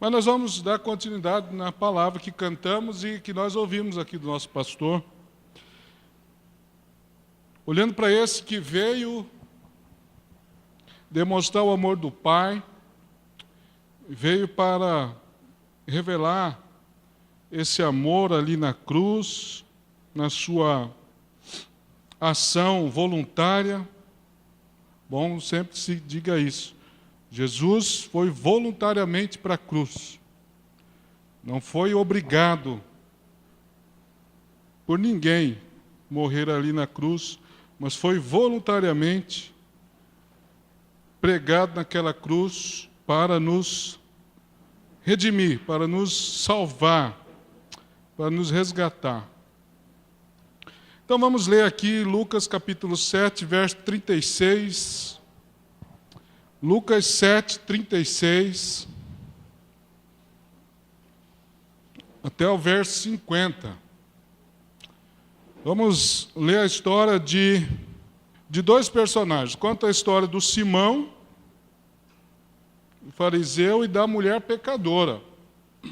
Mas nós vamos dar continuidade na palavra que cantamos e que nós ouvimos aqui do nosso pastor. Olhando para esse que veio demonstrar o amor do Pai, veio para revelar esse amor ali na cruz, na sua ação voluntária. Bom, sempre se diga isso. Jesus foi voluntariamente para a cruz. Não foi obrigado por ninguém morrer ali na cruz, mas foi voluntariamente pregado naquela cruz para nos redimir, para nos salvar, para nos resgatar. Então vamos ler aqui Lucas capítulo 7, verso 36. Lucas 7, 36, até o verso 50. Vamos ler a história de dois personagens. Conta a história do Simão, o fariseu, e da mulher pecadora. E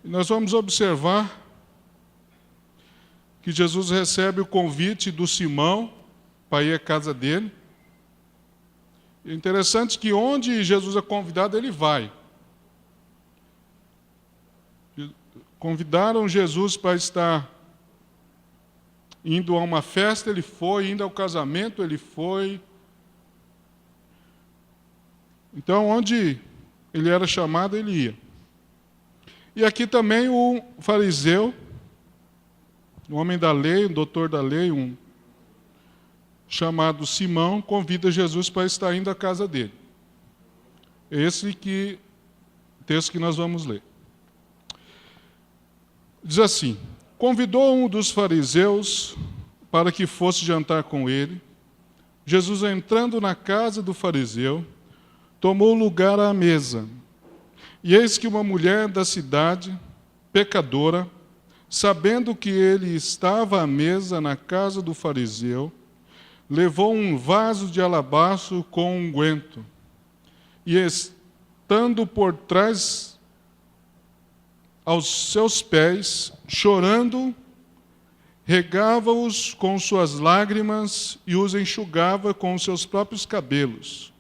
nós vamos observar que Jesus recebe o convite do Simão para ir à casa dele. É interessante que onde Jesus é convidado, ele vai. Convidaram Jesus para estar indo a uma festa, ele foi, indo ao casamento, ele foi. Então, onde ele era chamado, ele ia. E aqui também o fariseu, um homem da lei, um doutor da lei, um chamado Simão, convida Jesus para estar indo à casa dele. Esse texto que nós vamos ler. Diz assim: convidou um dos fariseus para que fosse jantar com ele. Jesus, entrando na casa do fariseu, tomou lugar à mesa. E eis que uma mulher da cidade, pecadora, sabendo que ele estava à mesa na casa do fariseu, levou um vaso de alabastro com unguento, e estando por trás aos seus pés, chorando, regava-os com suas lágrimas e os enxugava com os seus próprios cabelos,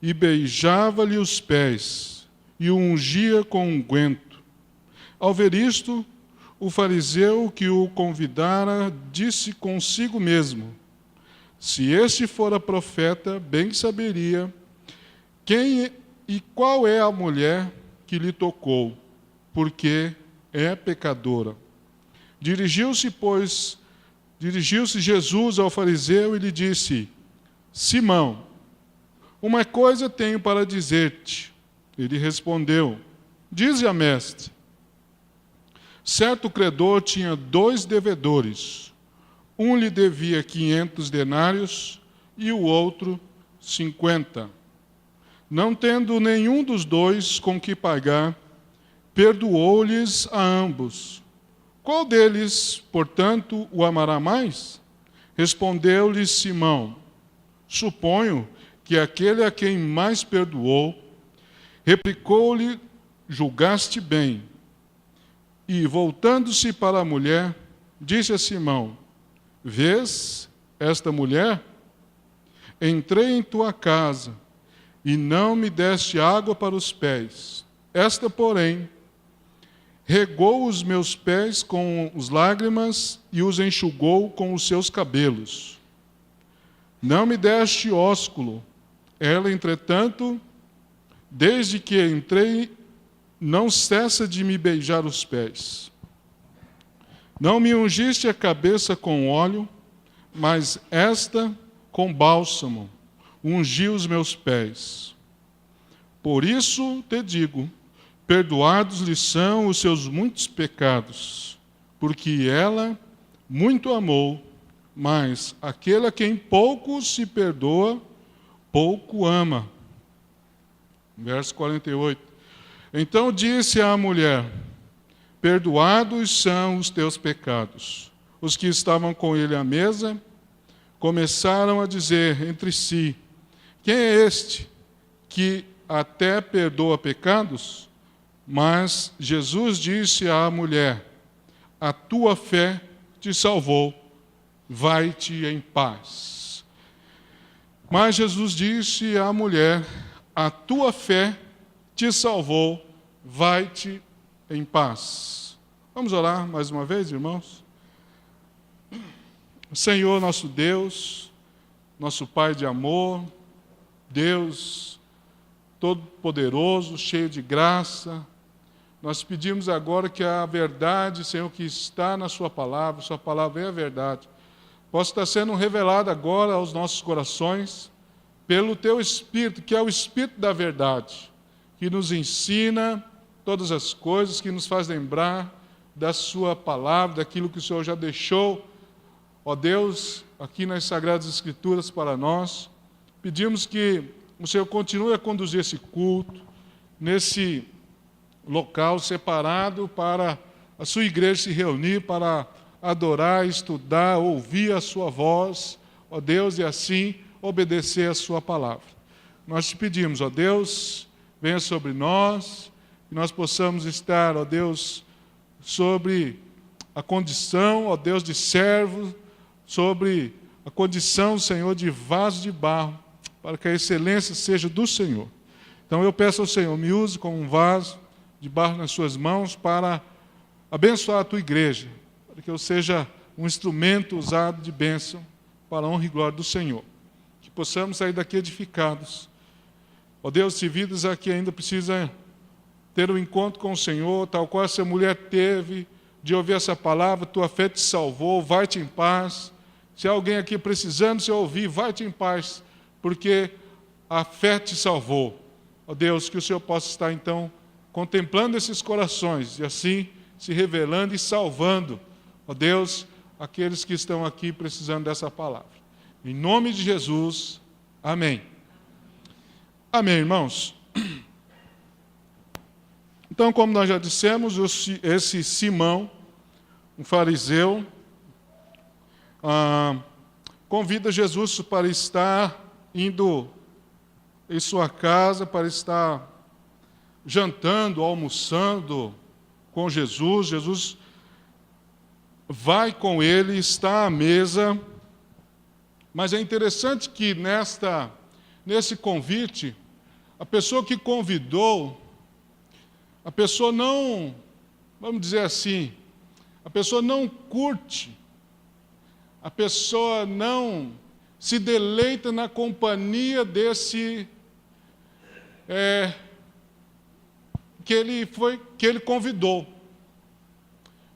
e beijava-lhe os pés, e o ungia com unguento. Ao ver isto, o fariseu que o convidara disse consigo mesmo: se este fora profeta, bem saberia quem e qual é a mulher que lhe tocou, porque é pecadora. Dirigiu-se Jesus ao fariseu e lhe disse: Simão, uma coisa tenho para dizer-te. Ele respondeu: dize a mestre. Certo credor tinha 2 devedores. Um lhe devia 500 denários e o outro 50. Não tendo nenhum dos 2 com que pagar, perdoou-lhes a ambos. Qual deles, portanto, o amará mais? Respondeu-lhe Simão: suponho que aquele a quem mais perdoou. Replicou-lhe: julgaste bem. E, voltando-se para a mulher, disse a Simão: vês esta mulher? Entrei em tua casa e não me deste água para os pés. Esta, porém, regou os meus pés com as lágrimas e os enxugou com os seus cabelos. Não me deste ósculo. Ela, entretanto, desde que entrei, não cessa de me beijar os pés. Não me ungiste a cabeça com óleo, mas esta com bálsamo ungiu os meus pés. Por isso te digo, perdoados lhe são os seus muitos pecados, porque ela muito amou, mas aquele a quem pouco se perdoa, pouco ama. Verso 48. Então disse à mulher: perdoados são os teus pecados. Os que estavam com ele à mesa começaram a dizer entre si: quem é este que até perdoa pecados, mas Jesus disse à mulher: a tua fé te salvou, vai-te em paz. Mas Jesus disse à mulher: a tua fé te salvou, vai-te em paz. Vamos orar mais uma vez, irmãos? Senhor, nosso Deus, nosso Pai de amor, Deus todo-poderoso, cheio de graça, nós pedimos agora que a verdade, Senhor, que está na Sua palavra é a verdade, possa estar sendo revelada agora aos nossos corações, pelo Teu Espírito, que é o Espírito da verdade, que nos ensina todas as coisas, que nos faz lembrar da Sua palavra, daquilo que o Senhor já deixou, ó Deus, aqui nas Sagradas Escrituras para nós. Pedimos que o Senhor continue a conduzir esse culto, nesse local separado para a sua igreja se reunir, para adorar, estudar, ouvir a sua voz, ó Deus, e assim obedecer a sua palavra. Nós te pedimos, ó Deus, venha sobre nós, que nós possamos estar, ó Deus, sobre a condição, ó Deus, de servo, sobre a condição, Senhor, de vaso de barro, para que a excelência seja do Senhor. Então eu peço ao Senhor, me use como um vaso de barro nas suas mãos para abençoar a tua igreja, para que eu seja um instrumento usado de bênção para a honra e glória do Senhor. Que possamos sair daqui edificados. Ó Deus, se vidas aqui ainda precisam ter um encontro com o Senhor, tal qual essa mulher teve, de ouvir essa palavra, tua fé te salvou, vai-te em paz. Se há alguém aqui precisando se ouvir, vai-te em paz, porque a fé te salvou. Ó Deus, que o Senhor possa estar então contemplando esses corações e assim se revelando e salvando, ó Deus, aqueles que estão aqui precisando dessa palavra. Em nome de Jesus, amém. Amém, irmãos. Então, como nós já dissemos, esse Simão, um fariseu, convida Jesus para estar indo em sua casa, para estar jantando, almoçando com Jesus. Jesus vai com ele, está à mesa, mas é interessante que nesse convite, a pessoa que convidou, a pessoa não, vamos dizer assim, a pessoa não curte, a pessoa não se deleita na companhia desse que ele convidou.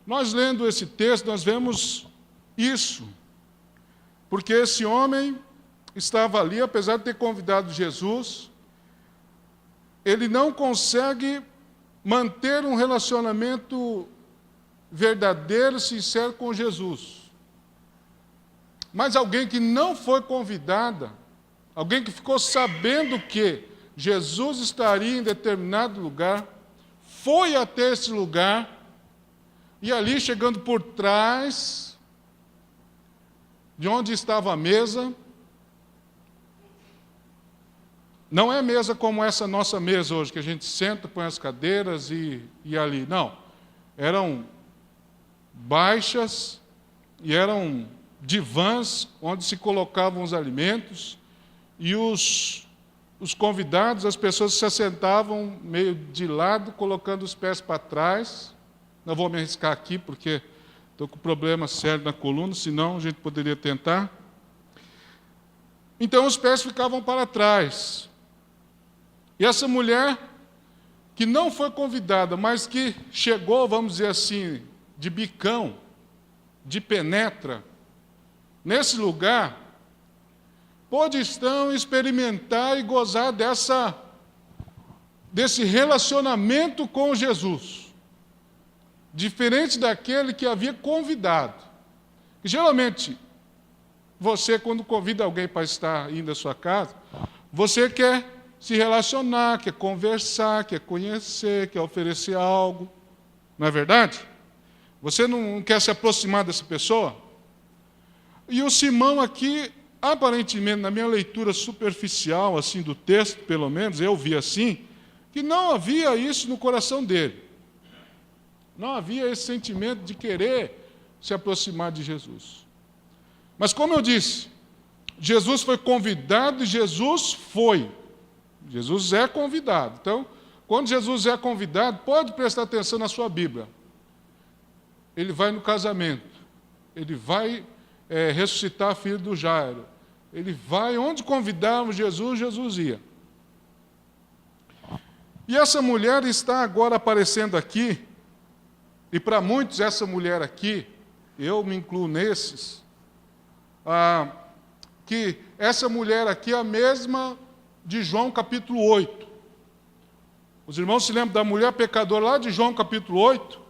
Nós lendo esse texto, nós vemos isso, porque esse homem estava ali, apesar de ter convidado Jesus, ele não consegue manter um relacionamento verdadeiro, sincero com Jesus. Mas alguém que não foi convidada, alguém que ficou sabendo que Jesus estaria em determinado lugar, foi até esse lugar, e ali, chegando por trás de onde estava a mesa, não é mesa como essa nossa mesa hoje, que a gente senta, põe as cadeiras e ali. Não, eram baixas e eram divãs onde se colocavam os alimentos, e os convidados, as pessoas se assentavam meio de lado, colocando os pés para trás. Não vou me arriscar aqui, porque estou com problema sério na coluna, senão a gente poderia tentar. Então os pés ficavam para trás. E essa mulher, que não foi convidada, mas que chegou, vamos dizer assim, de bicão, de penetra, nesse lugar, pôde então experimentar e gozar desse relacionamento com Jesus, diferente daquele que havia convidado. E, geralmente, você, quando convida alguém para estar indo à sua casa, você quer se relacionar, quer conversar, quer conhecer, quer oferecer algo. Não é verdade? Você não quer se aproximar dessa pessoa? E o Simão aqui, aparentemente, na minha leitura superficial, assim, do texto, pelo menos, eu vi assim, que não havia isso no coração dele. Não havia esse sentimento de querer se aproximar de Jesus. Mas, como eu disse, Jesus foi convidado e Jesus foi. Jesus é convidado. Então, quando Jesus é convidado, pode prestar atenção na sua Bíblia. Ele vai no casamento. Ele vai ressuscitar a filha do Jairo. Ele vai onde convidamos Jesus, Jesus ia. E essa mulher está agora aparecendo aqui, e para muitos essa mulher aqui, eu me incluo nesses, que essa mulher aqui é a mesma de João capítulo 8. Os irmãos se lembram da mulher pecadora lá de João capítulo 8?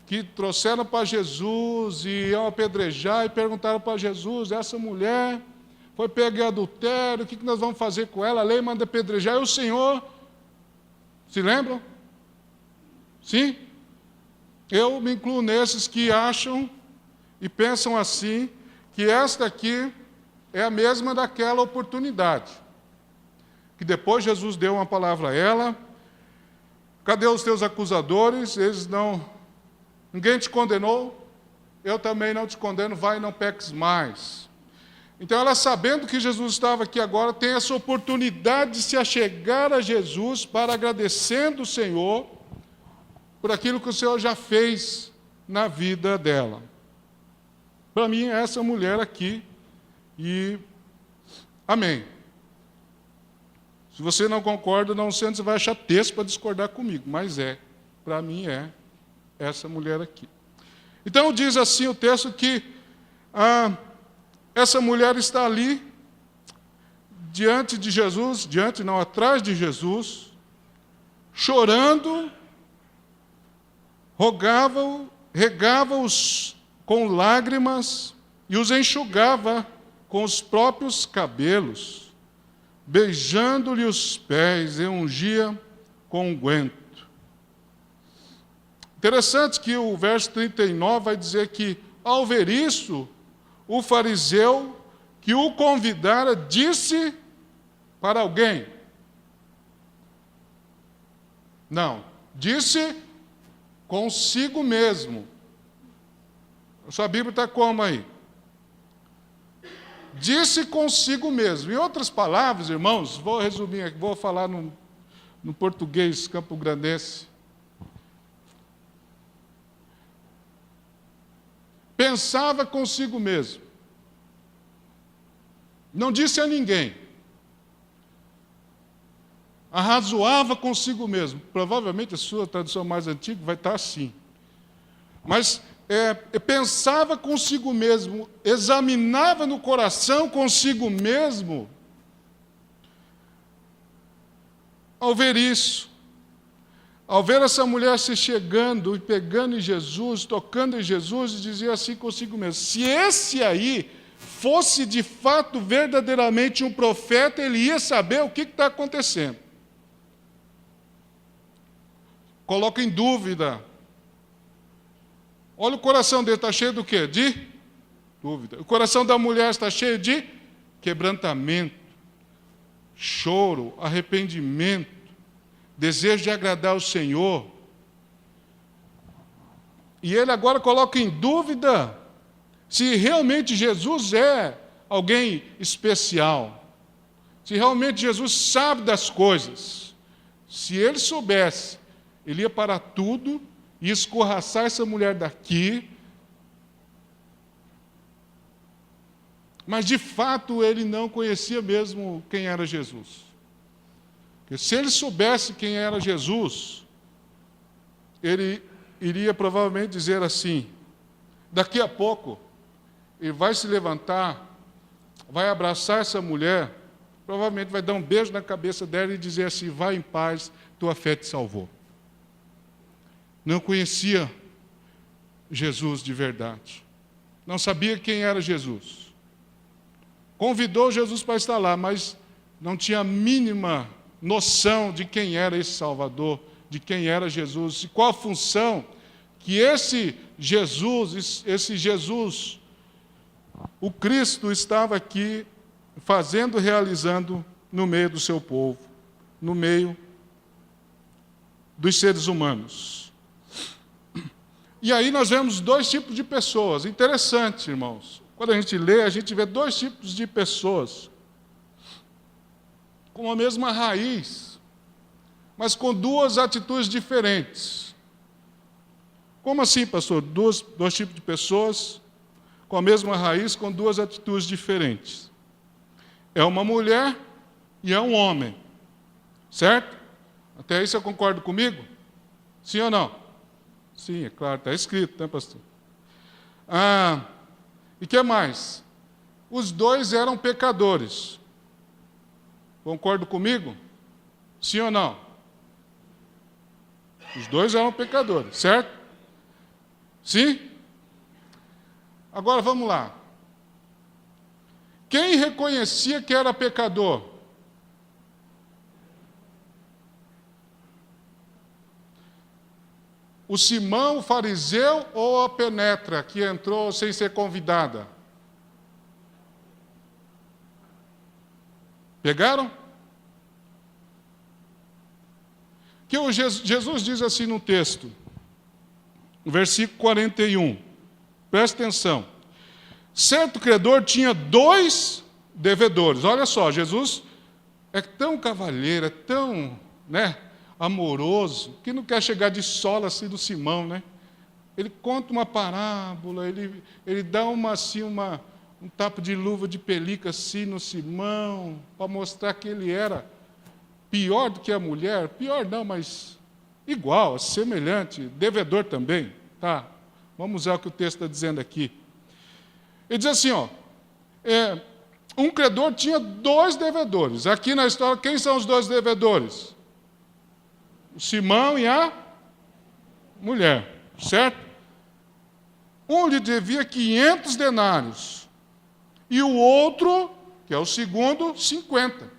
Que trouxeram para Jesus e iam apedrejar e perguntaram para Jesus, essa mulher foi pega em adultério, o que nós vamos fazer com ela? A lei manda apedrejar, e o Senhor, se lembram? Sim? Eu me incluo nesses que acham e pensam assim, que esta aqui é a mesma daquela oportunidade. Que depois Jesus deu uma palavra a ela, cadê os teus acusadores? Ninguém te condenou, eu também não te condeno, vai e não peques mais. Então ela, sabendo que Jesus estava aqui agora, tem essa oportunidade de se achegar a Jesus para agradecendo o Senhor por aquilo que o Senhor já fez na vida dela. Para mim, é essa mulher aqui, e amém. Se você não concorda, não sei onde você vai achar texto para discordar comigo, mas para mim é essa mulher aqui. Então diz assim o texto que essa mulher está ali, diante de Jesus, atrás de Jesus, chorando, regava-os com lágrimas e os enxugava com os próprios cabelos, beijando-lhe os pés e ungia com unguento. Interessante que o verso 39 vai dizer que, ao ver isso, o fariseu que o convidara disse para alguém. Não, disse consigo mesmo. A sua Bíblia está como aí? Disse consigo mesmo. Em outras palavras, irmãos, vou resumir aqui, vou falar no português campograndense. Pensava consigo mesmo. Não disse a ninguém. Arrazoava consigo mesmo. Provavelmente a sua tradução mais antiga vai estar assim. Mas pensava consigo mesmo, examinava no coração consigo mesmo. Ao ver isso, ao ver essa mulher se chegando e pegando em Jesus, tocando em Jesus, dizia assim consigo mesmo: se esse aí fosse de fato verdadeiramente um profeta, ele ia saber o que está acontecendo. Coloca em dúvida. Olha, o coração dele está cheio do quê? De dúvida. O coração da mulher está cheio de quebrantamento, choro, arrependimento, desejo de agradar o Senhor. E ele agora coloca em dúvida se realmente Jesus é alguém especial, se realmente Jesus sabe das coisas. Se ele soubesse, ele ia parar tudo e escorraçar essa mulher daqui. Mas, de fato, ele não conhecia mesmo quem era Jesus. Porque se ele soubesse quem era Jesus, ele iria provavelmente dizer assim: daqui a pouco, ele vai se levantar, vai abraçar essa mulher, provavelmente vai dar um beijo na cabeça dela e dizer assim: vai em paz, tua fé te salvou. Não conhecia Jesus de verdade. Não sabia quem era Jesus. Convidou Jesus para estar lá, mas não tinha a mínima noção de quem era esse Salvador, de quem era Jesus, e qual a função que esse Jesus, o Cristo estava aqui fazendo, realizando no meio do seu povo, no meio dos seres humanos. E aí nós vemos dois tipos de pessoas. Interessante, irmãos. Quando a gente lê, a gente vê dois tipos de pessoas com a mesma raiz, mas com duas atitudes diferentes. Como assim, pastor? Dois tipos de pessoas com a mesma raiz, com duas atitudes diferentes. É uma mulher e é um homem. Certo? Até aí você concorda comigo? Sim ou não? Sim, é claro, está escrito, né, pastor? E o que mais? Os dois eram pecadores. Concorda comigo? Sim ou não? Os dois eram pecadores, certo? Sim? Agora vamos lá. Quem reconhecia que era pecador? O Simão, o fariseu, ou a Penetra, que entrou sem ser convidada? Pegaram? Que Jesus diz assim no texto, no versículo 41. Presta atenção. Certo credor tinha 2 devedores. Olha só, Jesus é tão cavalheiro, é tão, amoroso, que não quer chegar de sola assim do Simão, né? Ele conta uma parábola, ele dá um tapa de luva de pelica assim no Simão, para mostrar que ele era pior do que a mulher. Pior não, mas igual, semelhante, devedor também. Tá? Vamos usar o que o texto está dizendo aqui. Ele diz assim, um credor tinha 2 devedores. Aqui na história, quem são os 2 devedores? O Simão e a mulher, certo? Um lhe devia 500 denários. E o outro, que é o segundo, 50.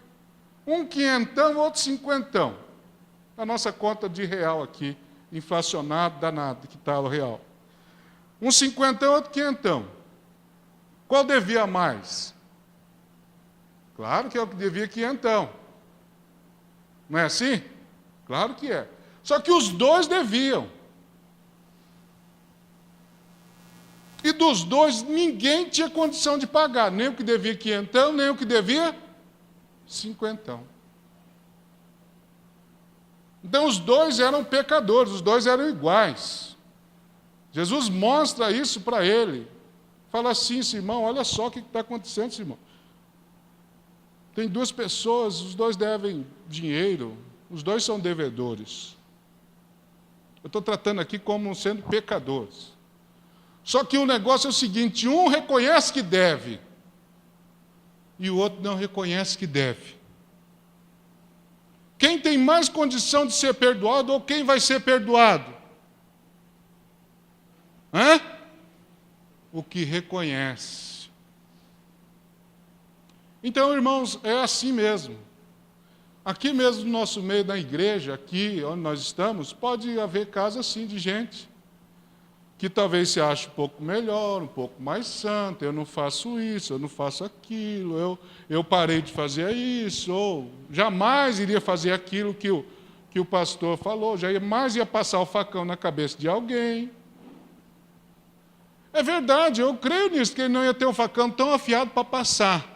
Um quinhentão, outro 50. A nossa conta de real aqui, inflacionado, danado, que está o real. Um 50, outro quinhentão. Qual devia mais? Claro que é o que devia quinhentão. Não é assim? Claro que é. Só que os 2 deviam. E dos 2, ninguém tinha condição de pagar. Nem o que devia quinhentão, nem o que devia 50. Então os 2 eram pecadores, os 2 eram iguais. Jesus mostra isso para ele. Fala assim, Simão, olha só o que está acontecendo, Simão. Tem 2 pessoas, os 2 devem dinheiro, os 2 são devedores. Eu estou tratando aqui como sendo pecadores. Só que o negócio é o seguinte, um reconhece que deve, e o outro não reconhece que deve. Quem tem mais condição de ser perdoado ou quem vai ser perdoado? O que reconhece. Então, irmãos, é assim mesmo. Aqui mesmo no nosso meio da igreja, aqui onde nós estamos, pode haver casos assim de gente que talvez se ache um pouco melhor, um pouco mais santo, eu não faço isso, eu não faço aquilo, eu parei de fazer isso, ou jamais iria fazer aquilo que o pastor falou, jamais ia passar o facão na cabeça de alguém. É verdade, eu creio nisso, que ele não ia ter um facão tão afiado para passar.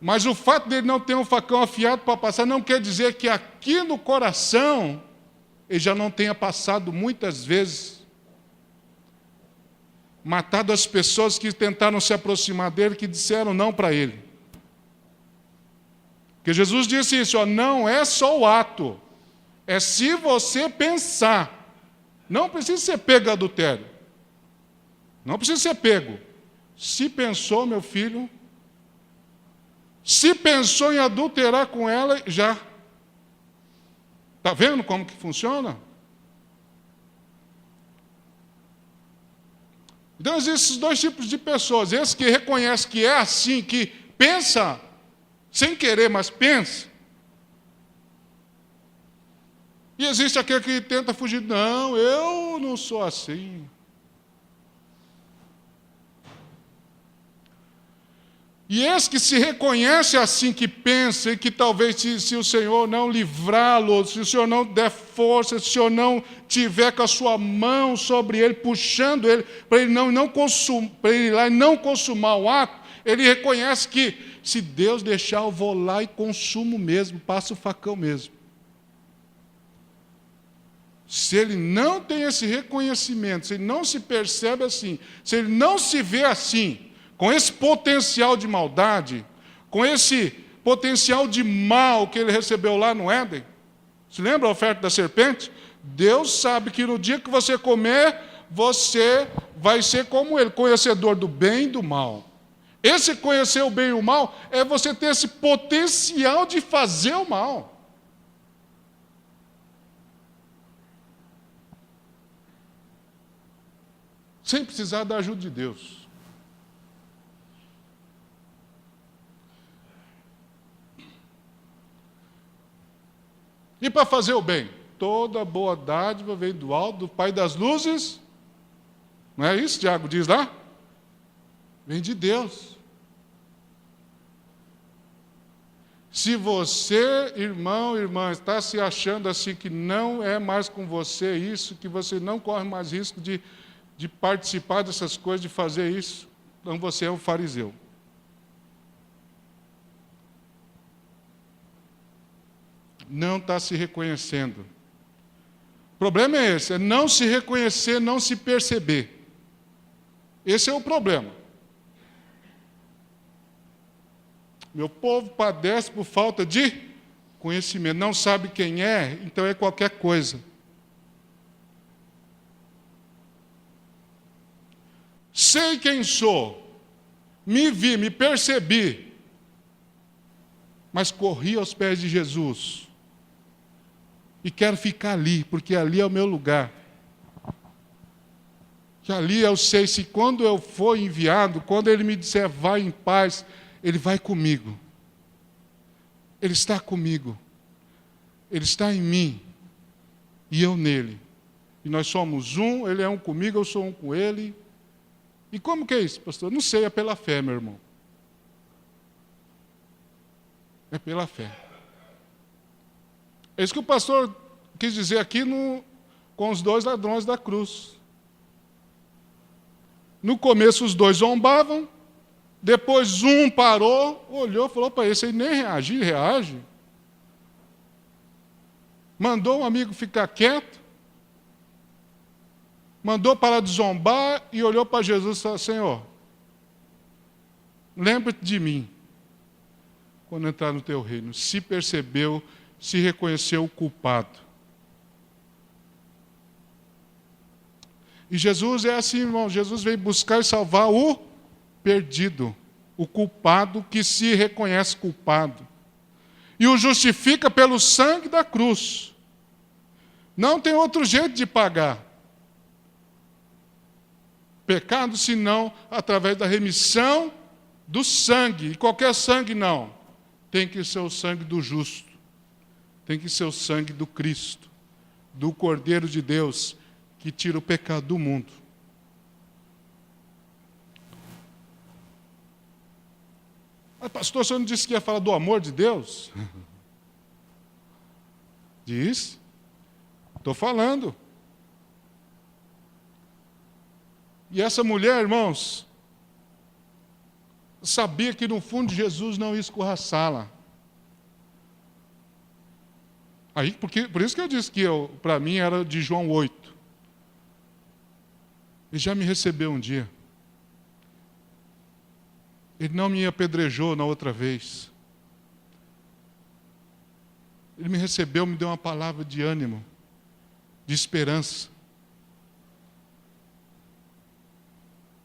Mas o fato dele não ter um facão afiado para passar não quer dizer que aqui no coração ele já não tenha passado muitas vezes, matado as pessoas que tentaram se aproximar dele, que disseram não para ele. Porque Jesus disse isso, não é só o ato, é se você pensar. Não precisa ser pego em adultério. Não precisa ser pego. Se pensou, meu filho, se pensou em adulterar com ela, já. Está vendo como que funciona? Então, existem esses 2 tipos de pessoas. Esse que reconhece que é assim, que pensa, sem querer, mas pensa. E existe aquele que tenta fugir. Não, eu não sou assim. E esse que se reconhece assim, que pensa, e que talvez se o Senhor não livrá-lo, se o Senhor não der força, se o Senhor não tiver com a sua mão sobre ele, puxando ele, para ele para ele ir lá e não consumar o ato, ele reconhece que se Deus deixar, eu vou lá e consumo mesmo, passo o facão mesmo. Se ele não tem esse reconhecimento, se ele não se percebe assim, se ele não se vê assim, com esse potencial de maldade, com esse potencial de mal que ele recebeu lá no Éden, se lembra a oferta da serpente? Deus sabe que no dia que você comer, você vai ser como ele, conhecedor do bem e do mal. Esse conhecer o bem e o mal é você ter esse potencial de fazer o mal. Sem precisar da ajuda de Deus. E para fazer o bem? Toda boa dádiva vem do alto, do Pai das luzes. Não é isso, Tiago diz lá? Vem de Deus. Se você, irmão, irmã, está se achando assim que não é mais com você isso, que você não corre mais risco de participar dessas coisas, de fazer isso, então você é um fariseu. Não está se reconhecendo. O problema é esse, é não se reconhecer, não se perceber. Esse é o problema. Meu povo padece por falta de conhecimento. Não sabe quem é, então é qualquer coisa. Sei quem sou, me vi, me percebi, mas corri aos pés de Jesus. E quero ficar ali, porque ali é o meu lugar. Que ali eu sei se quando eu for enviado, quando Ele me disser vai em paz, Ele vai comigo. Ele está comigo. Ele está em mim. E eu nele. E nós somos um, Ele é um comigo, eu sou um com Ele. E como que é isso, pastor? Não sei, é pela fé, meu irmão. É pela fé. É isso que o pastor quis dizer aqui com os dois ladrões da cruz. No começo os dois zombavam, depois um parou, olhou e falou para esse aí nem reage. Mandou um amigo ficar quieto, mandou parar de zombar e olhou para Jesus e falou: Senhor, lembra-te de mim quando entrar no teu reino. Se percebeu, se reconheceu o culpado. E Jesus é assim, irmão, Jesus veio buscar e salvar o perdido, o culpado que se reconhece culpado. E o justifica pelo sangue da cruz. Não tem outro jeito de pagar pecado, senão através da remissão do sangue. E qualquer sangue não. Tem que ser o sangue do justo. Tem que ser o sangue do Cristo, do Cordeiro de Deus, que tira o pecado do mundo. Mas, pastor, o senhor não disse que ia falar do amor de Deus? Diz. Estou falando. E essa mulher, irmãos, sabia que no fundo Jesus não ia escorraçá-la. Aí, por isso que eu disse que para mim era de João 8. Ele já me recebeu um dia. Ele não me apedrejou na outra vez. Ele me recebeu, me deu uma palavra de ânimo, de esperança.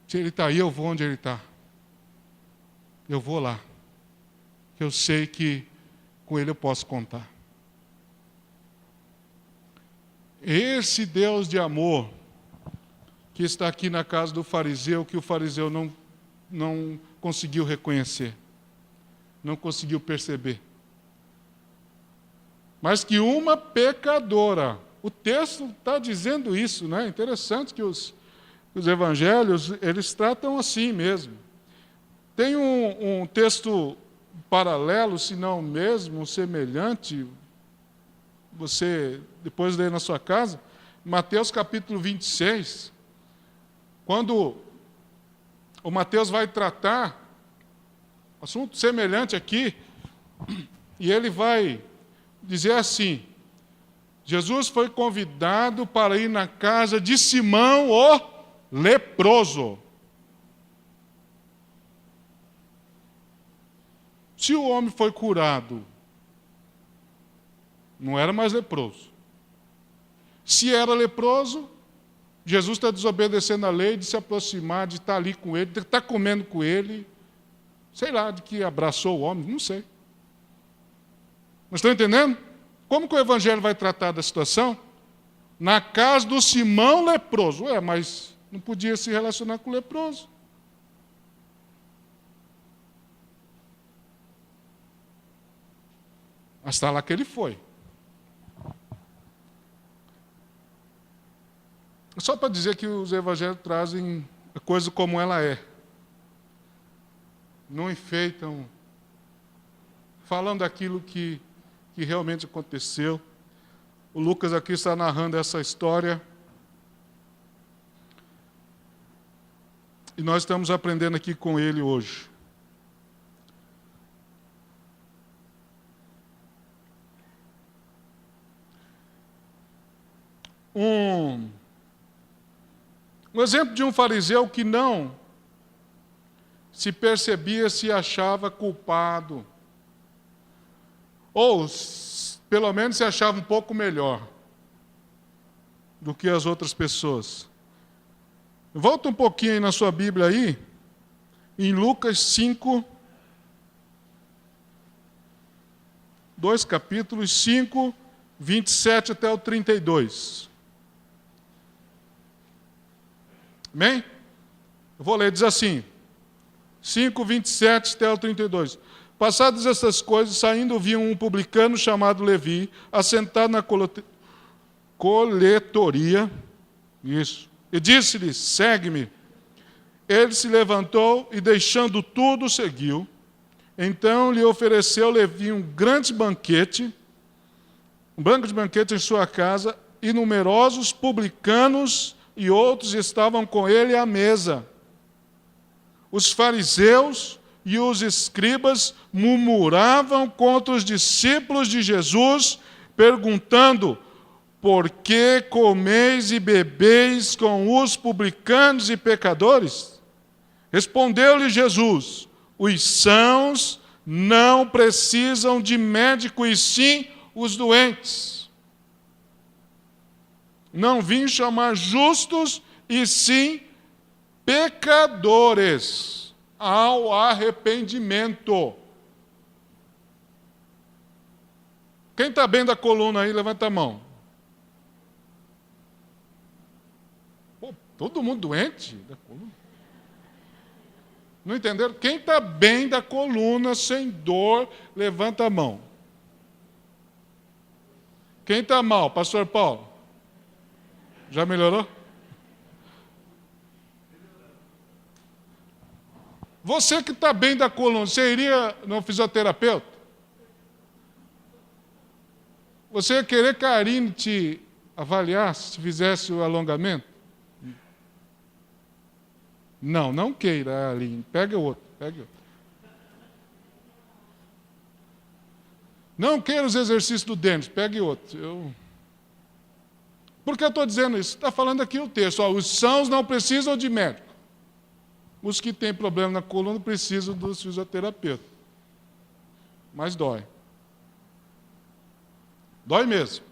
Se Ele está aí, eu vou onde Ele está. Eu vou lá. Eu sei que com Ele eu posso contar. Esse Deus de amor que está aqui na casa do fariseu, que o fariseu não conseguiu reconhecer, não conseguiu perceber. Mas que uma pecadora, o texto está dizendo isso, né? Interessante que os evangelhos, eles tratam assim mesmo. Tem um texto paralelo, se não mesmo, semelhante, você depois lê na sua casa, Mateus capítulo 26, quando o Mateus vai tratar assunto semelhante aqui, e ele vai dizer assim: Jesus foi convidado para ir na casa de Simão, o leproso. Se o homem foi curado, não era mais leproso. Se era leproso, Jesus está desobedecendo a lei de se aproximar, de estar ali com ele, de estar comendo com ele, sei lá, de que abraçou o homem, não sei. Mas estão entendendo? Como que o Evangelho vai tratar da situação? Na casa do Simão leproso. Mas não podia se relacionar com o leproso. Mas está lá que ele foi. Só para dizer que os evangelhos trazem a coisa como ela é. Não enfeitam, falando daquilo que realmente aconteceu. O Lucas aqui está narrando essa história. E nós estamos aprendendo aqui com ele hoje. Um exemplo de um fariseu que não se percebia, se achava culpado. Ou, pelo menos, se achava um pouco melhor do que as outras pessoas. Volta um pouquinho aí na sua Bíblia aí, em Lucas 5, 2 capítulos, 5, 27 até o 32. Amém? Eu vou ler, diz assim, 5, 27 até o 32. Passadas essas coisas, saindo, viam um publicano chamado Levi, assentado na coletoria, isso, e disse-lhe: segue-me. Ele se levantou e, deixando tudo, seguiu. Então lhe ofereceu Levi um grande banquete, um banco de banquete em sua casa, e numerosos publicanos e outros estavam com ele à mesa. Os fariseus e os escribas murmuravam contra os discípulos de Jesus, perguntando: por que comeis e bebeis com os publicanos e pecadores? Respondeu-lhe Jesus: os sãos não precisam de médico, e sim os doentes. Não vim chamar justos, e sim pecadores ao arrependimento. Quem está bem da coluna aí, levanta a mão. Pô, todo mundo doente da coluna? Não entenderam? Quem está bem da coluna, sem dor, levanta a mão. Quem está mal? Pastor Paulo? Já melhorou? Você que está bem da coluna, você iria no fisioterapeuta? Você ia querer que a Arine te avaliasse, se fizesse o alongamento? Não, não queira, Arine. Pega outro, pega outro. Não queira os exercícios do Denis, pegue outro. Por que eu estou dizendo isso? Está falando aqui o texto. Os sãos não precisam de médico. Os que têm problema na coluna precisam dos fisioterapeutas. Mas dói. Dói mesmo.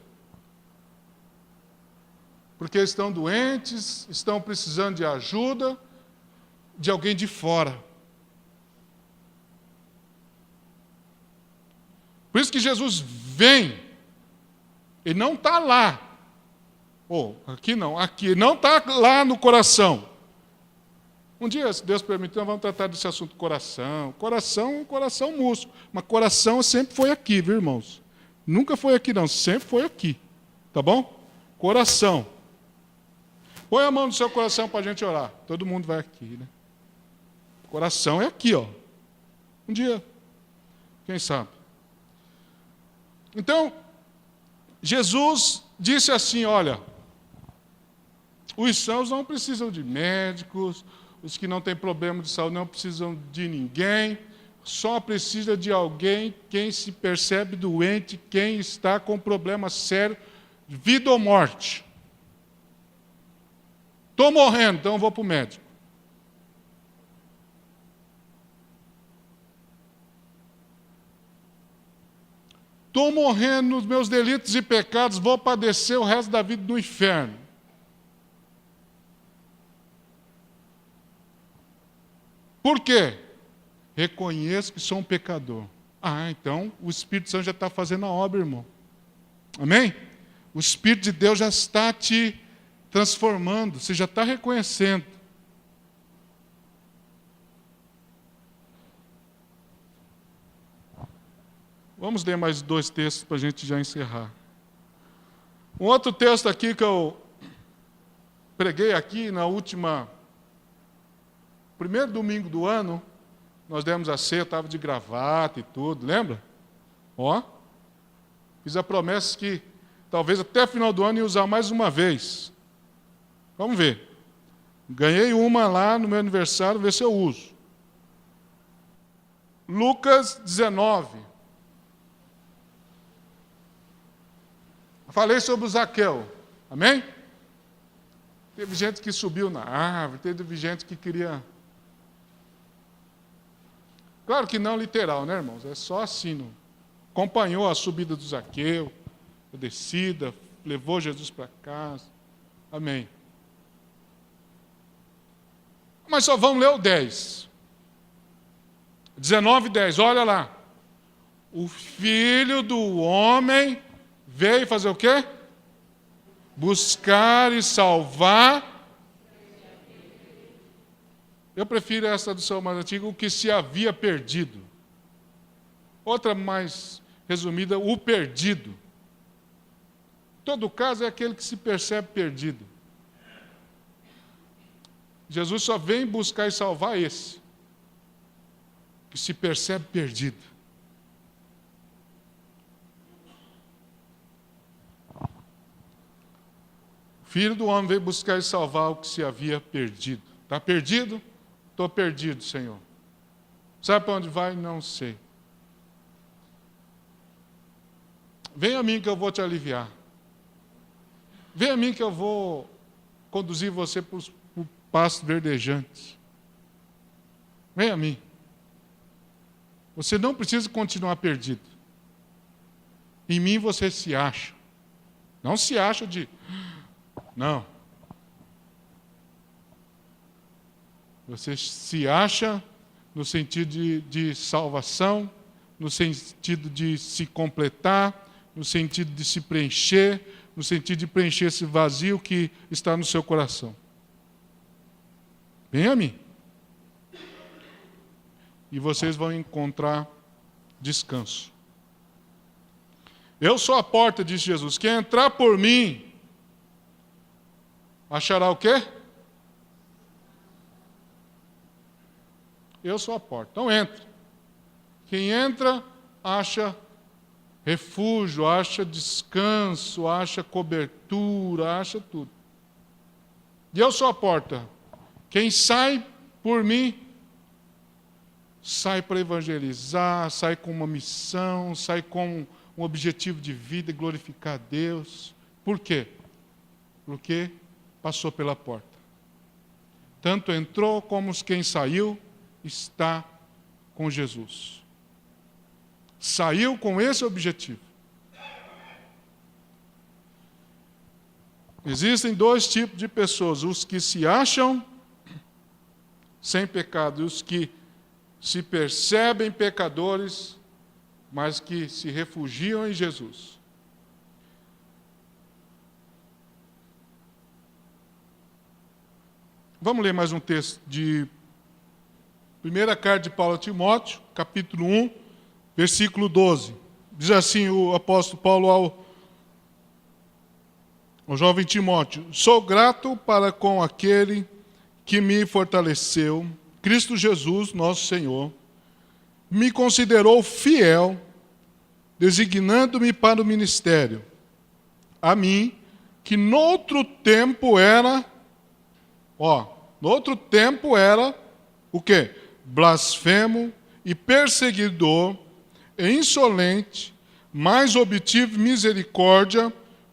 Porque estão doentes, estão precisando de ajuda de alguém de fora. Por isso que Jesus vem. Ele não está lá. Aqui não. Aqui não está lá no coração. Um dia, se Deus permitir, nós vamos tratar desse assunto coração. Coração músculo. Mas coração sempre foi aqui, viu, irmãos? Nunca foi aqui, não. Sempre foi aqui. Tá bom? Coração. Põe a mão no seu coração para a gente orar. Todo mundo vai aqui, né? O coração é aqui, ó. Um dia, quem sabe? Então, Jesus disse assim, olha, os sãos não precisam de médicos, os que não têm problema de saúde não precisam de ninguém, só precisa de alguém, quem se percebe doente, quem está com problema sério, vida ou morte. Estou morrendo, então eu vou para o médico. Estou morrendo nos meus delitos e pecados, vou padecer o resto da vida no inferno. Por quê? Reconheço que sou um pecador. Ah, então o Espírito Santo já está fazendo a obra, irmão. Amém? O Espírito de Deus já está te transformando, você já está reconhecendo. Vamos ler mais 2 textos para a gente já encerrar. Um outro texto aqui que eu preguei aqui na primeiro domingo do ano, nós demos a ceia, estava de gravata e tudo, lembra? Ó, fiz a promessa que talvez até final do ano ia usar mais uma vez. Vamos ver. Ganhei uma lá no meu aniversário, ver se eu uso. Lucas 19. Falei sobre o Zaqueu. Amém? Teve gente que subiu na árvore, teve gente que queria... Claro que não literal, né, irmãos? É só assim. Acompanhou a subida do Zaqueu, a descida, levou Jesus para casa. Amém. Mas só vamos ler o 10. 19, 10, olha lá. O Filho do Homem veio fazer o quê? Buscar e salvar. Eu prefiro essa tradução mais antiga, o que se havia perdido. Outra mais resumida, o perdido. Todo caso é aquele que se percebe perdido. Jesus só vem buscar e salvar esse, que se percebe perdido. O Filho do Homem veio buscar e salvar o que se havia perdido. Está perdido? Estou perdido, Senhor. Sabe para onde vai? Não sei. Vem a mim que eu vou te aliviar. Vem a mim que eu vou conduzir você para os pastos verdejantes. Vem a mim. Você não precisa continuar perdido. Em mim você se acha. Não se acha de... Não. Você se acha no sentido de salvação, no sentido de se completar, no sentido de se preencher, no sentido de preencher esse vazio que está no seu coração. Vem a mim. E vocês vão encontrar descanso. Eu sou a porta, disse Jesus. Quem entrar por mim, achará o quê? Eu sou a porta. Então entra. Quem entra, acha refúgio, acha descanso, acha cobertura, acha tudo. E eu sou a porta. Quem sai por mim, sai para evangelizar, sai com uma missão, sai com um objetivo de vida e glorificar a Deus. Por quê? Porque passou pela porta. Tanto entrou como quem saiu está com Jesus. Saiu com esse objetivo. Existem 2 tipos de pessoas: os que se acham sem pecado e os que se percebem pecadores, mas que se refugiam em Jesus. Vamos ler mais um texto de primeira carta de Paulo a Timóteo, capítulo 1, versículo 12. Diz assim o apóstolo Paulo ao jovem Timóteo: sou grato para com aquele que me fortaleceu, Cristo Jesus, nosso Senhor, me considerou fiel, designando-me para o ministério, a mim, que noutro tempo era, o quê? Blasfemo e perseguidor, e insolente, mas obtive misericórdia,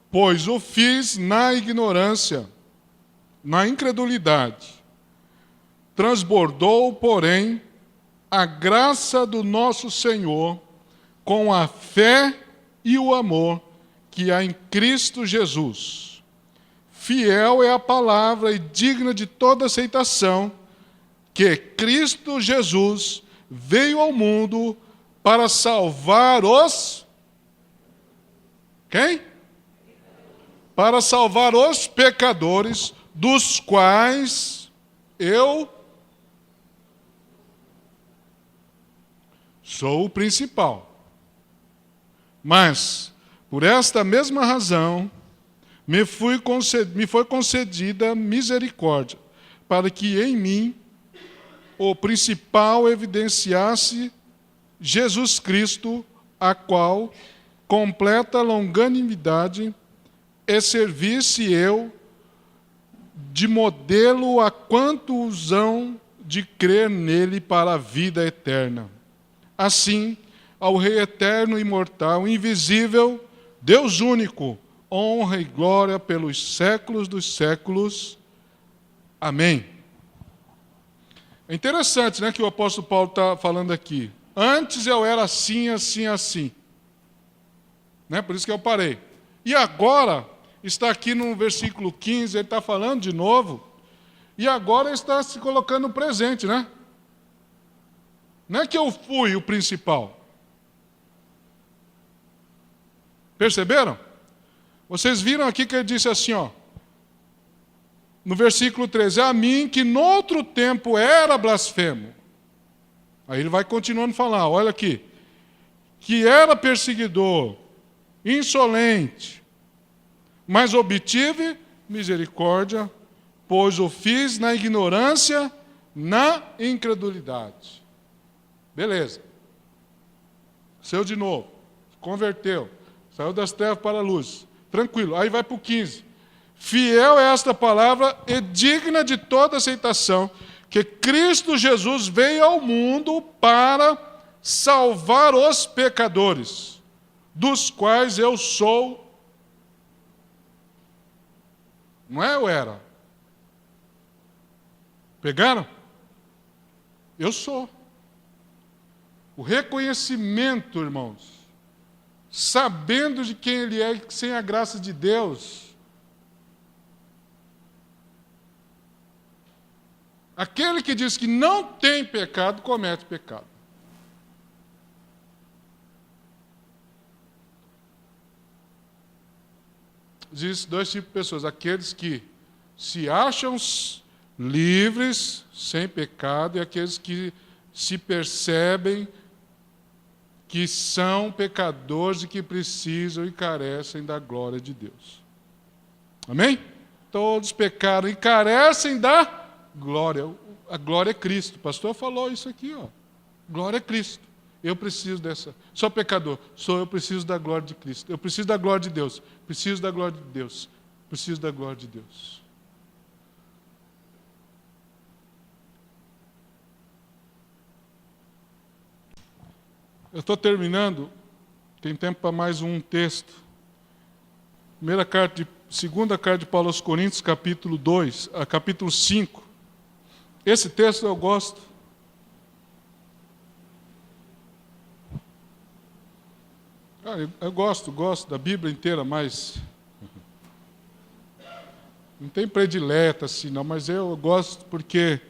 pois o fiz na ignorância, na incredulidade. Transbordou, porém, a graça do nosso Senhor com a fé e o amor que há em Cristo Jesus. Fiel é a palavra e digna de toda aceitação que Cristo Jesus veio ao mundo para salvar os... Quem? Para salvar os pecadores, dos quais eu sou o principal. Mas, por esta mesma razão, me foi concedida misericórdia, para que em mim o principal evidenciasse Jesus Cristo, a qual completa longanimidade e servisse eu de modelo a quantos hão de crer nele para a vida eterna. Assim, ao Rei eterno, imortal, invisível, Deus único, honra e glória pelos séculos dos séculos. Amém. É interessante, né, que o apóstolo Paulo está falando aqui. Antes eu era assim, assim, assim. Né? Por isso que eu parei. E agora, está aqui no versículo 15, ele está falando de novo, e agora ele está se colocando no presente, né? Não é que eu fui o principal. Perceberam? Vocês viram aqui que ele disse assim, no versículo 13, a mim que noutro tempo era blasfemo. Aí ele vai continuando a falar, olha aqui, que era perseguidor, insolente, mas obtive misericórdia, pois o fiz na ignorância, na incredulidade. Beleza. Saiu de novo, converteu, saiu das trevas para a luz. Tranquilo, aí vai para o 15. Fiel é esta palavra e digna de toda aceitação, que Cristo Jesus veio ao mundo para salvar os pecadores, dos quais eu sou. Não é eu era. Pegaram? Eu sou. O reconhecimento, irmãos, sabendo de quem ele é, sem a graça de Deus. Aquele que diz que não tem pecado, comete pecado. Existem dois tipos de pessoas. Aqueles que se acham livres, sem pecado, e aqueles que se percebem que são pecadores e que precisam e carecem da glória de Deus. Amém? Todos pecaram e carecem da glória. A glória é Cristo. O pastor falou isso aqui, Glória é Cristo. Eu preciso dessa. Sou pecador. Eu preciso da glória de Cristo. Eu preciso da glória de Deus. Preciso da glória de Deus. Preciso da glória de Deus. Eu estou terminando. Tem tempo para mais um texto. Segunda carta de Paulo aos Coríntios, capítulo 2, capítulo 5. Esse texto eu gosto. Eu gosto da Bíblia inteira, mas não tem predileta assim, não, mas eu gosto porque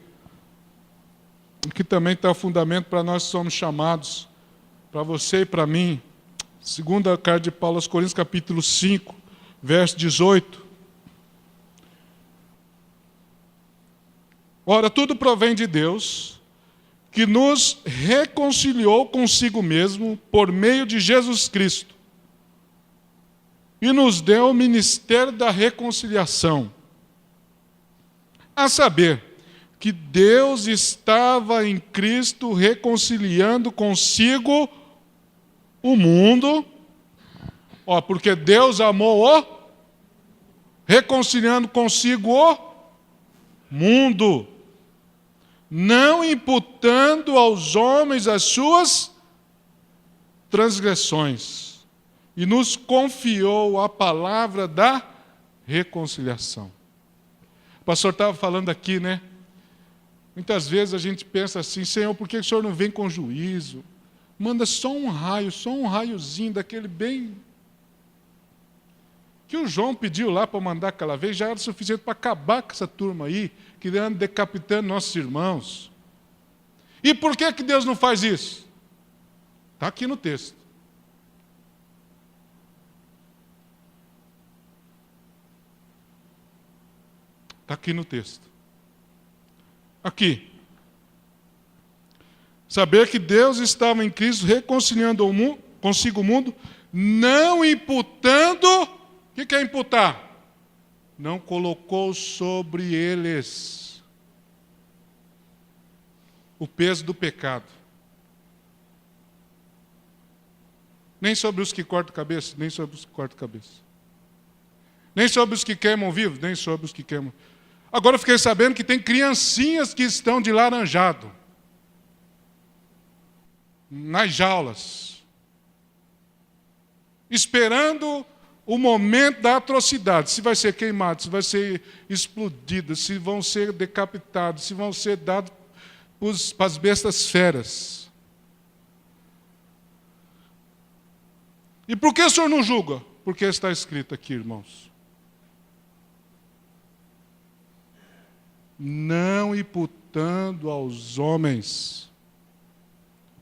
aqui também está o fundamento para nós que somos chamados, para você e para mim. Segunda carta de Paulo aos Coríntios, capítulo 5, verso 18. Ora, tudo provém de Deus, que nos reconciliou consigo mesmo por meio de Jesus Cristo e nos deu o ministério da reconciliação, a saber, que Deus estava em Cristo reconciliando consigo o mundo. Porque Deus amou reconciliando consigo o mundo, não imputando aos homens as suas transgressões, e nos confiou a palavra da reconciliação. O pastor estava falando aqui, né? Muitas vezes a gente pensa assim: Senhor, por que o Senhor não vem com juízo? Manda só um raiozinho daquele bem... que o João pediu lá para mandar aquela vez, já era suficiente para acabar com essa turma aí, que anda decapitando nossos irmãos. E por que Deus não faz isso? Está aqui no texto. Está aqui no texto. Aqui. Saber que Deus estava em Cristo reconciliando consigo o mundo, não imputando... O que é imputar? Não colocou sobre eles o peso do pecado. Nem sobre os que cortam cabeça, nem sobre os que cortam cabeça. Nem sobre os que queimam vivos, nem sobre os que queimam. Agora eu fiquei sabendo que tem criancinhas que estão de laranjado nas jaulas, esperando o momento da atrocidade, se vai ser queimado, se vai ser explodido, se vão ser decapitados, se vão ser dados para as bestas feras. E por que o Senhor não julga? Porque está escrito aqui, irmãos. Não imputando aos homens.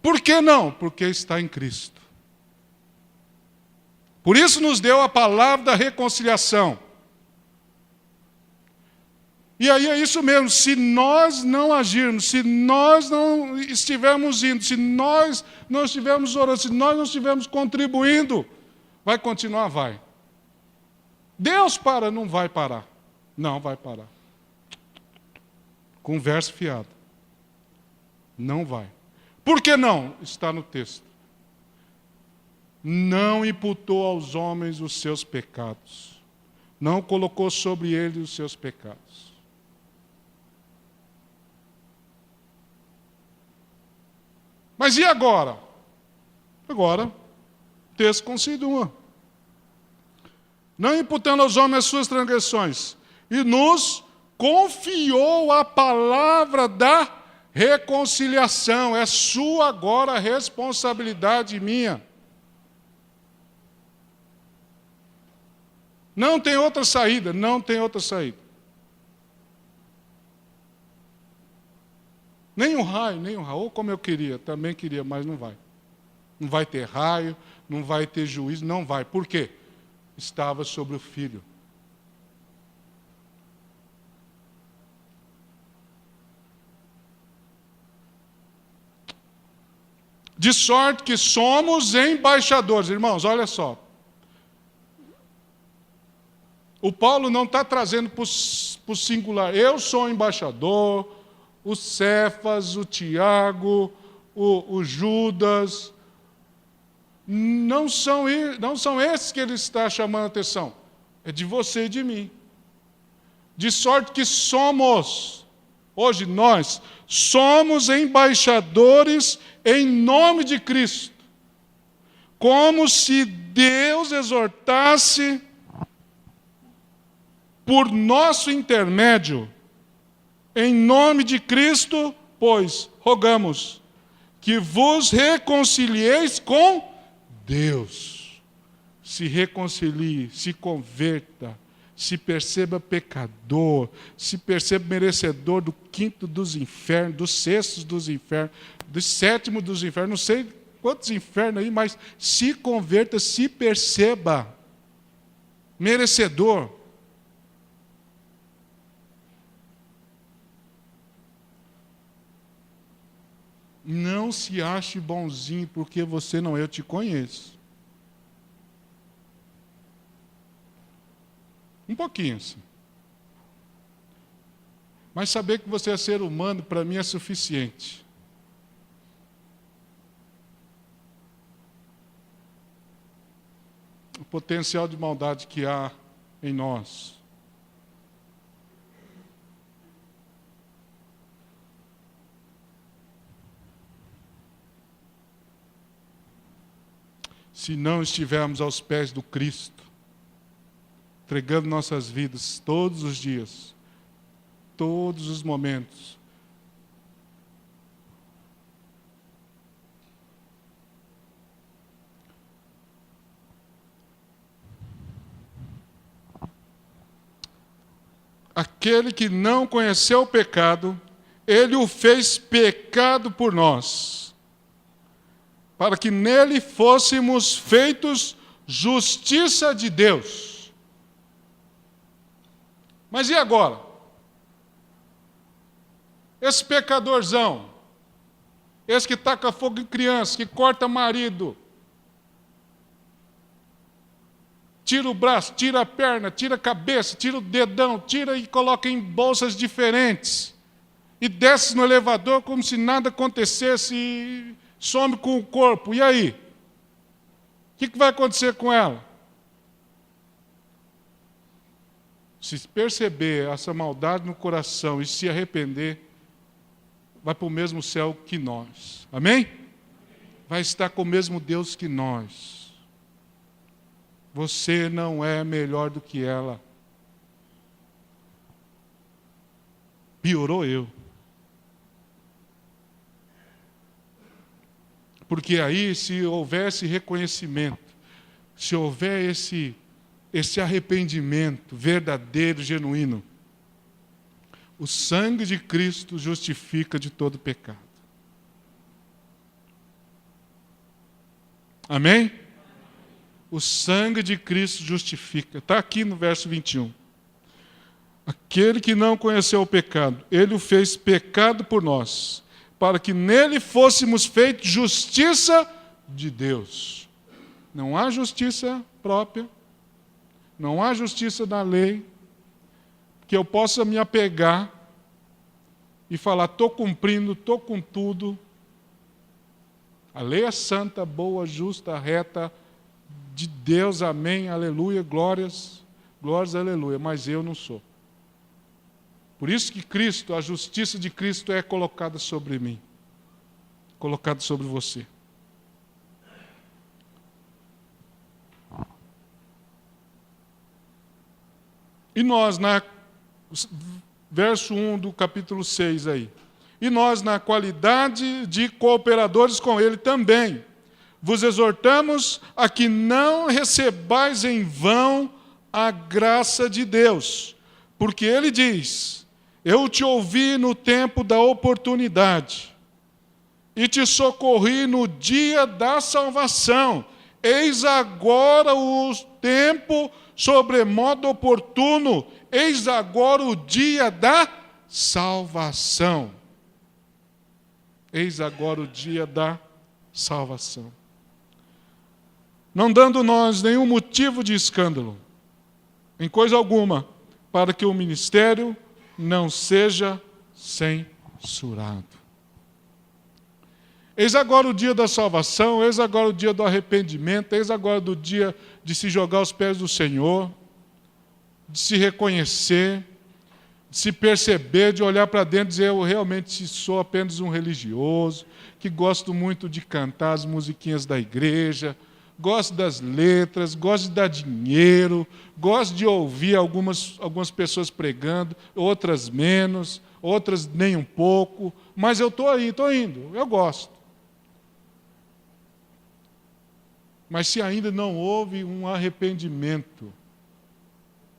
Por que não? Porque está em Cristo. Por isso nos deu a palavra da reconciliação. E aí é isso mesmo, se nós não agirmos, se nós não estivermos indo, se nós não estivermos orando, se nós não estivermos contribuindo, vai continuar? Vai. Deus para, não vai parar. Não vai parar. Conversa fiada. Não vai. Por que não? Está no texto. Não imputou aos homens os seus pecados. Não colocou sobre eles os seus pecados. Mas e agora? Agora, o texto continua. Não imputando aos homens as suas transgressões. E nos confiou a palavra da reconciliação. É sua agora a responsabilidade minha. Não tem outra saída, não tem outra saída. Nem um raio, ou como eu queria, também queria, mas não vai. Não vai ter raio, não vai ter juízo, não vai. Por quê? Estava sobre o Filho. De sorte que somos embaixadores. Irmãos, olha só. O Paulo não está trazendo para o singular. Eu sou embaixador, o Cefas, o Tiago, o Judas. Não são esses que ele está chamando a atenção. É de você e de mim. De sorte que somos, hoje nós, somos embaixadores em nome de Cristo. Como se Deus exortasse por nosso intermédio, em nome de Cristo, pois rogamos que vos reconcilieis com Deus. Se reconcilie, se converta, se perceba pecador, se perceba merecedor do quinto dos infernos, dos sextos dos infernos, do sétimo dos infernos, não sei quantos infernos aí, mas se converta, se perceba merecedor. Não se ache bonzinho, porque você não é, eu te conheço. Um pouquinho assim. Mas saber que você é ser humano, para mim, é suficiente. O potencial de maldade que há em nós. Se não estivermos aos pés do Cristo, entregando nossas vidas todos os dias, todos os momentos, aquele que não conheceu o pecado, ele o fez pecado por nós, para que nele fôssemos feitos justiça de Deus. Mas e agora? Esse pecadorzão, esse que taca fogo em criança, que corta marido, tira o braço, tira a perna, tira a cabeça, tira o dedão, tira e coloca em bolsas diferentes. E desce no elevador como se nada acontecesse e some com o corpo. E aí? O que vai acontecer com ela? Se perceber essa maldade no coração e se arrepender, vai para o mesmo céu que nós. Amém? Vai estar com o mesmo Deus que nós. Você não é melhor do que ela. Piorou eu. Porque aí, se houvesse reconhecimento, se houver esse arrependimento verdadeiro, genuíno, o sangue de Cristo justifica de todo pecado. Amém? O sangue de Cristo justifica. Está aqui no verso 21. Aquele que não conheceu o pecado, ele o fez pecado por nós, para que nele fôssemos feitos justiça de Deus. Não há justiça própria, não há justiça da lei, que eu possa me apegar e falar, estou cumprindo, estou com tudo. A lei é santa, boa, justa, reta, de Deus, amém, aleluia, glórias, aleluia, mas eu não sou. Por isso que Cristo, a justiça de Cristo é colocada sobre mim, colocada sobre você. E nós, verso 1 do capítulo 6 aí, e nós, na qualidade de cooperadores com Ele também, vos exortamos a que não recebais em vão a graça de Deus, porque Ele diz, eu te ouvi no tempo da oportunidade e te socorri no dia da salvação. Eis agora o tempo sobremodo oportuno, eis agora o dia da salvação. Eis agora o dia da salvação. Não dando nós nenhum motivo de escândalo, em coisa alguma, para que o ministério não seja censurado. Eis agora o dia da salvação, eis agora o dia do arrependimento, eis agora o dia de se jogar aos pés do Senhor, de se reconhecer, de se perceber, de olhar para dentro e dizer, eu realmente sou apenas um religioso, que gosto muito de cantar as musiquinhas da igreja, gosto das letras, gosto de dar dinheiro, gosto de ouvir algumas pessoas pregando, outras menos, outras nem um pouco, mas eu estou aí, estou indo, eu gosto. Mas se ainda não houve um arrependimento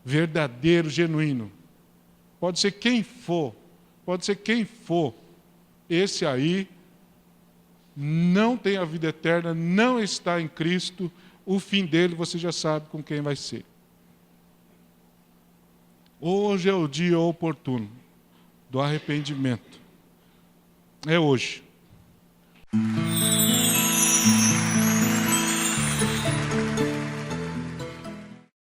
verdadeiro, genuíno, pode ser quem for, esse aí não tem a vida eterna, não está em Cristo, o fim dele você já sabe com quem vai ser. Hoje é o dia oportuno do arrependimento. É hoje.